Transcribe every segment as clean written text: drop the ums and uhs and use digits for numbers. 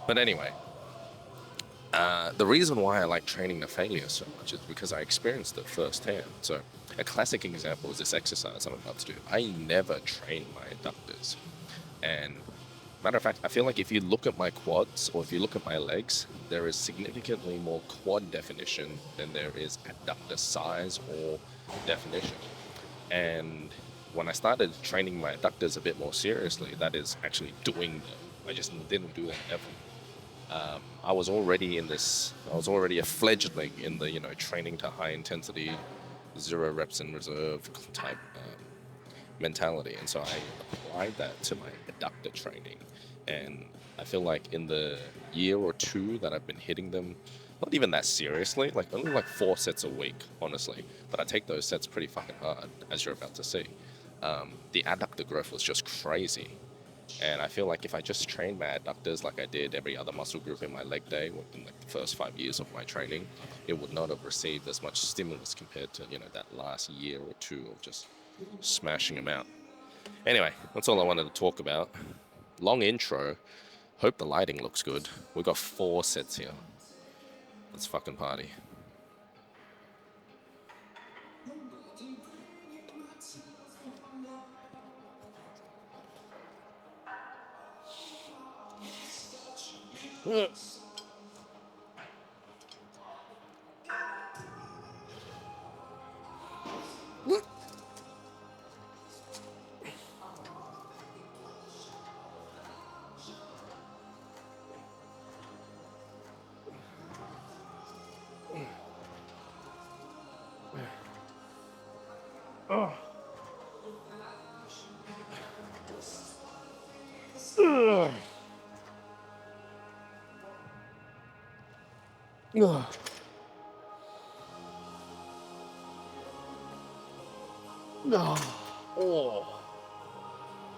But anyway, the reason why I like training the failure so much is because I experienced it firsthand. So, a classic example is this exercise I'm about to do. I never train my adductors. And matter of fact, I feel like if you look at my quads or if you look at my legs, there is significantly more quad definition than there is adductor size or definition. And when I started training my adductors a bit more seriously, that is actually doing them. I just didn't do them ever. I was already a fledgling in the, training to high intensity, zero reps in reserve type mentality. And so I applied that to my adductor training. And I feel like in the year or two that I've been hitting them, not even that seriously, like only like 4 sets a week, honestly. But I take those sets pretty fucking hard, as you're about to see. The adductor growth was just crazy. And I feel like if I just trained my adductors like I did every other muscle group in my leg day in like the first 5 years of my training, it would not have received as much stimulus compared to, that last year or two of just smashing them out. Anyway, that's all I wanted to talk about. Long intro. Hope the lighting looks good. We got 4 sets here. Let's fucking party.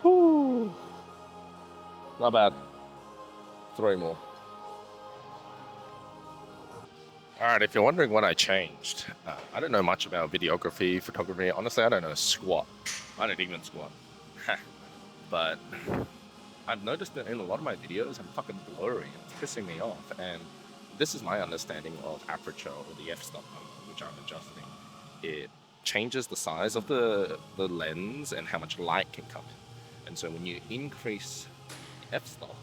Oh, not bad. 3 more. All right, if you're wondering what I changed, I don't know much about videography, photography. Honestly, I don't know squat. I don't even squat. But I've noticed that in a lot of my videos, I'm fucking blurry. It's pissing me off. And this is my understanding of aperture or the f-stop number, which I'm adjusting. It changes the size of the lens and how much light can come in. And so when you increase f-stop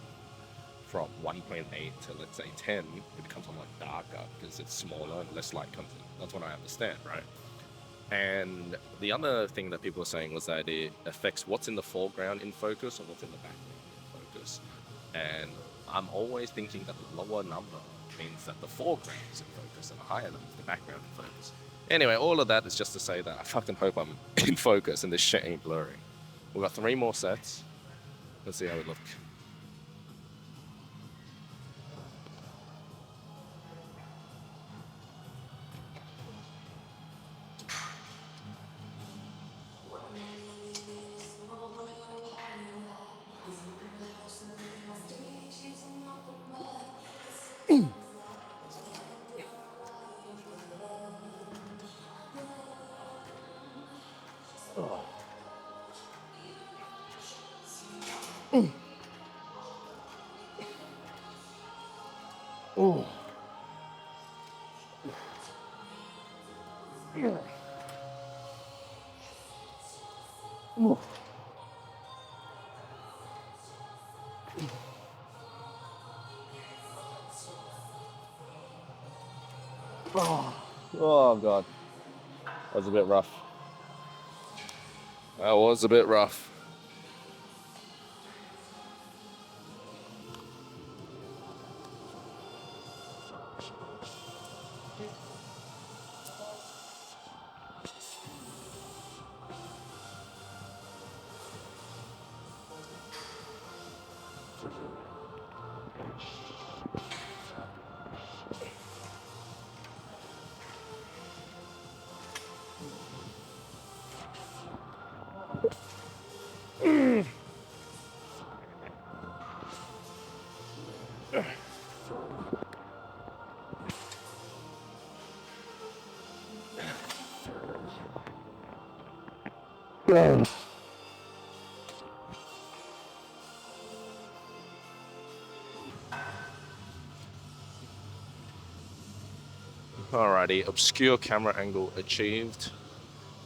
from 1.8 to let's say 10, it becomes a lot darker because it's smaller and less light comes in. That's what I understand, right? And the other thing that people were saying was that it affects what's in the foreground in focus or what's in the background in focus. And I'm always thinking that the lower number means that the foreground is in focus and the higher number is the background in focus. Anyway, all of that is just to say that I fucking hope I'm in focus and this shit ain't blurry. We've got 3 more sets. Let's see how we look. Oh. Oh god, that was a bit rough. That was a bit rough. Alrighty, obscure camera angle achieved.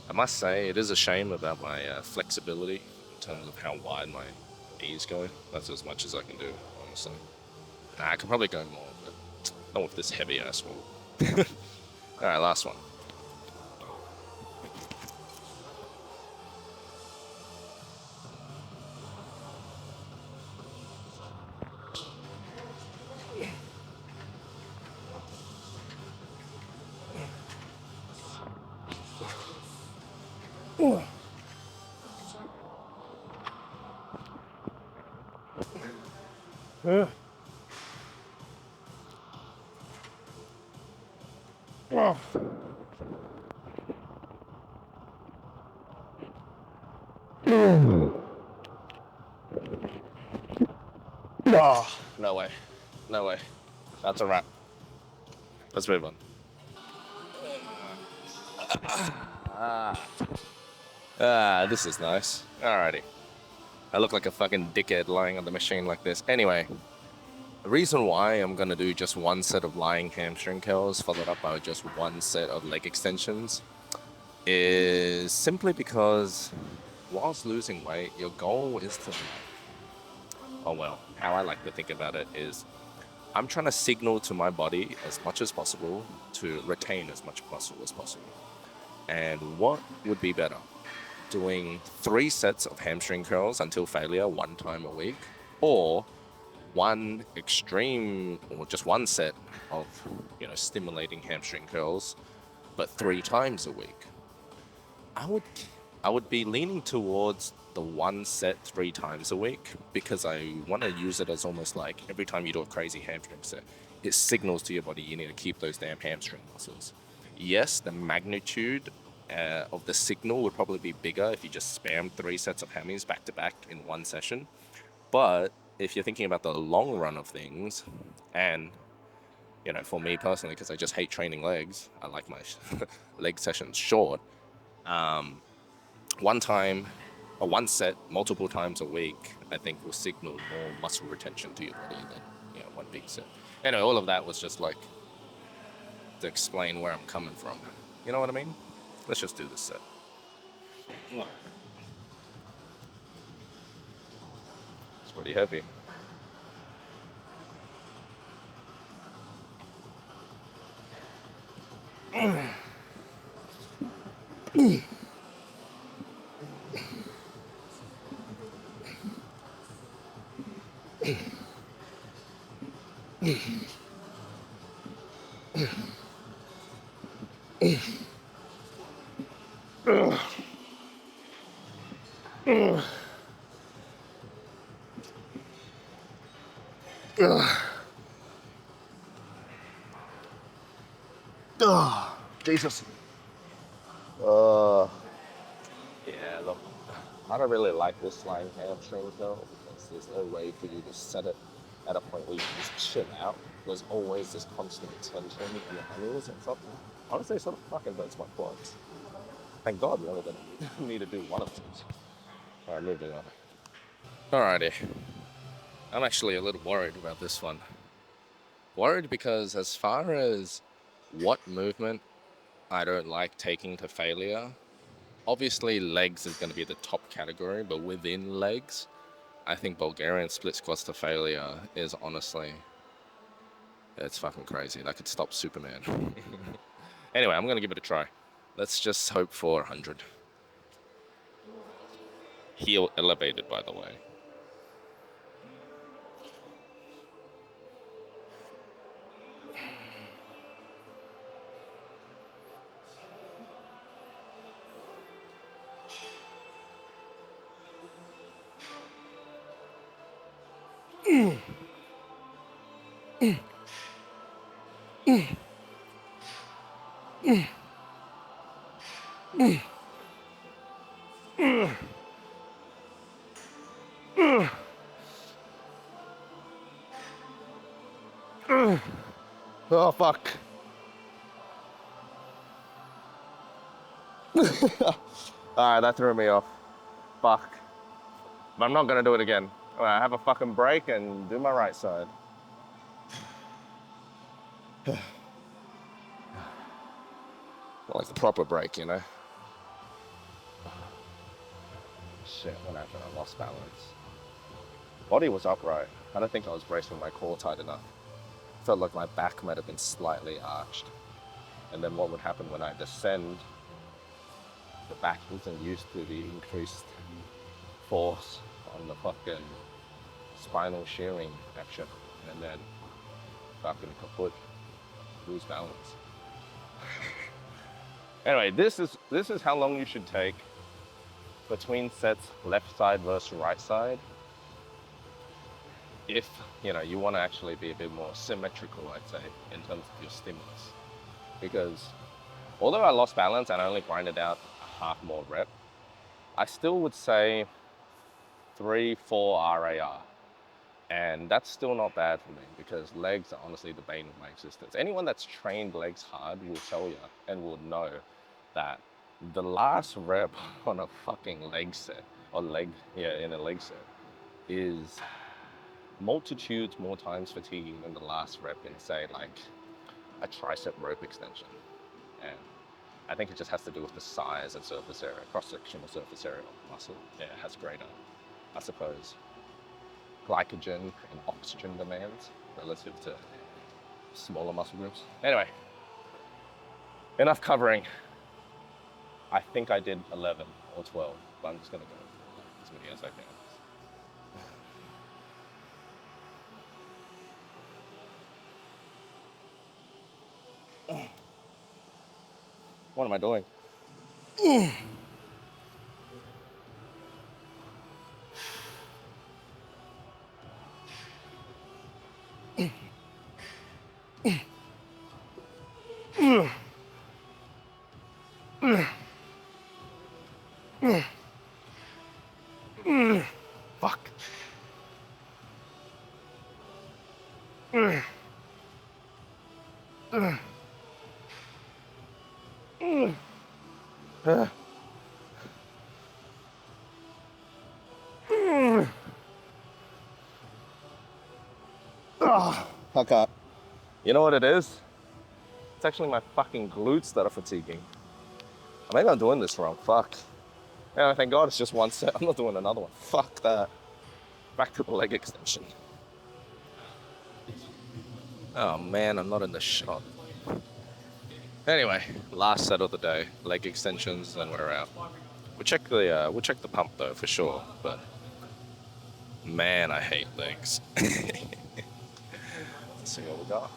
I must say, it is a shame about my flexibility in terms of how wide my knees go. That's as much as I can do, honestly. I could probably go more, but not with this heavy ass wall. Alright, last one. No way. No way. That's a wrap. Let's move on. This is nice. Alrighty. I look like a fucking dickhead lying on the machine like this. Anyway, the reason why I'm gonna do just one set of lying hamstring curls followed up by just one set of leg extensions is simply because whilst losing weight, your goal is to, oh well, how I like to think about it is I'm trying to signal to my body as much as possible to retain as much muscle as possible. And what would be better? Doing 3 sets of hamstring curls until failure 1 time a week, or one extreme, or just 1 set of, stimulating hamstring curls, but 3 times a week. I would be leaning towards the 1 set 3 times a week because I want to use it as almost like every time you do a crazy hamstring set, it signals to your body you need to keep those damn hamstring muscles. Yes, the magnitude of the signal would probably be bigger if you just spam 3 sets of hammies back to back in 1 session. But if you're thinking about the long run of things, and for me personally, because I just hate training legs, I like my leg sessions short. 1 time or 1 set multiple times a week, I think will signal more muscle retention to your body than 1 big set. Anyway, all of that was just like to explain where I'm coming from. You know what I mean? Let's just do this set. It's pretty heavy. Jesus. Yeah, look, I don't really like this lying hamstring though, because there's no way for you to set it at a point where you can just chill out. There's always this constant tension in your hammies and something. Honestly, it sort of fucking hurts my quads. Thank God we only gonna need to do one of these. Alright, moving on. Alrighty. I'm actually a little worried about this one. Worried because as far as what movement I don't like taking to failure, obviously legs is going to be the top category, but within legs, I think Bulgarian split squats to failure is honestly, it's fucking crazy. That could stop Superman. Anyway, I'm going to give it a try. Let's just hope for 100. Heel elevated, by the way. Oh, fuck. Alright, that threw me off. Fuck. But I'm not gonna do it again. Alright, have a fucking break and do my right side. like the proper break, you know. Shit, what happened? I lost balance. Body was upright. I don't think I was bracing my core tight enough. Felt like my back might have been slightly arched. And then what would happen when I descend, the back isn't used to the increased force on the fucking spinal shearing action. And then fucking kaput, lose balance. Anyway, this is how long you should take between sets, left side versus right side, if you want to actually be a bit more symmetrical, I'd say, in terms of your stimulus. Because although I lost balance and I only grinded out a half more rep, I still would say 3-4 RAR. And that's still not bad for me, because legs are honestly the bane of my existence. Anyone that's trained legs hard will tell you and will know that the last rep on a fucking leg set, in a leg set, is multitudes more times fatiguing than the last rep in, say, like a tricep rope extension. And I think it just has to do with the size and surface area, cross-sectional surface area of muscle. Yeah, it has greater, I suppose, glycogen and oxygen demands relative to smaller muscle groups. Anyway, enough covering. I think I did 11 or 12, but I'm just gonna go as many as I can. What am I doing? Fuck. I can't. You know what it is? It's actually my fucking glutes that are fatiguing. Maybe I'm doing this wrong. Fuck. Yeah, thank God it's just one set. I'm not doing another one. Fuck that. Back to the leg extension. Oh man, I'm not in the shot. Anyway, last set of the day, leg extensions, and we're out. We'll check the pump though for sure. But man, I hate legs. Let's see what we got.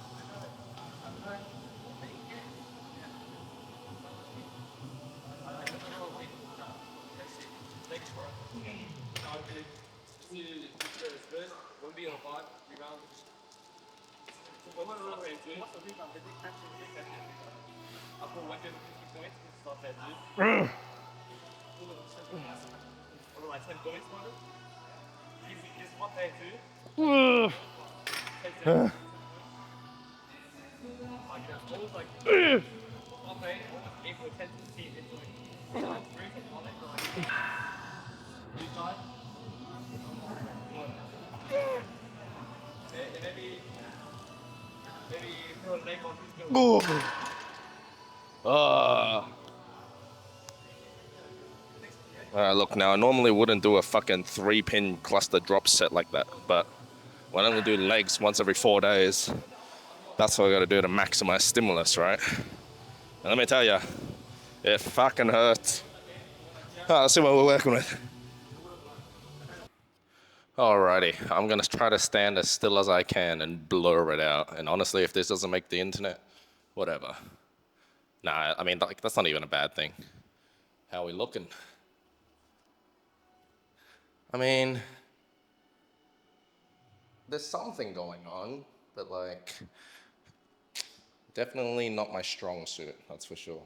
Look, now I normally wouldn't do a fucking 3-pin cluster drop set like that, but when I'm gonna do legs once every 4 days, that's what I gotta do to maximize stimulus, right? And let me tell you, it fucking hurts. Let's see what we're working with. Alrighty, I'm gonna try to stand as still as I can and blur it out. And honestly, if this doesn't make the internet, whatever. Nah, I mean, like, that's not even a bad thing. How are we looking? I mean, there's something going on, but like, definitely not my strong suit, that's for sure.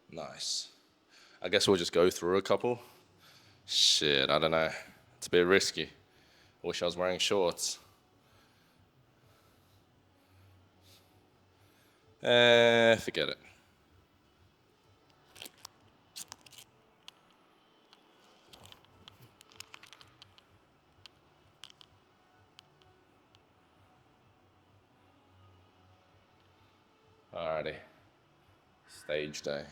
Nice. I guess we'll just go through a couple. Shit, I don't know. It's a bit risky. Wish I was wearing shorts. Forget it. stage day.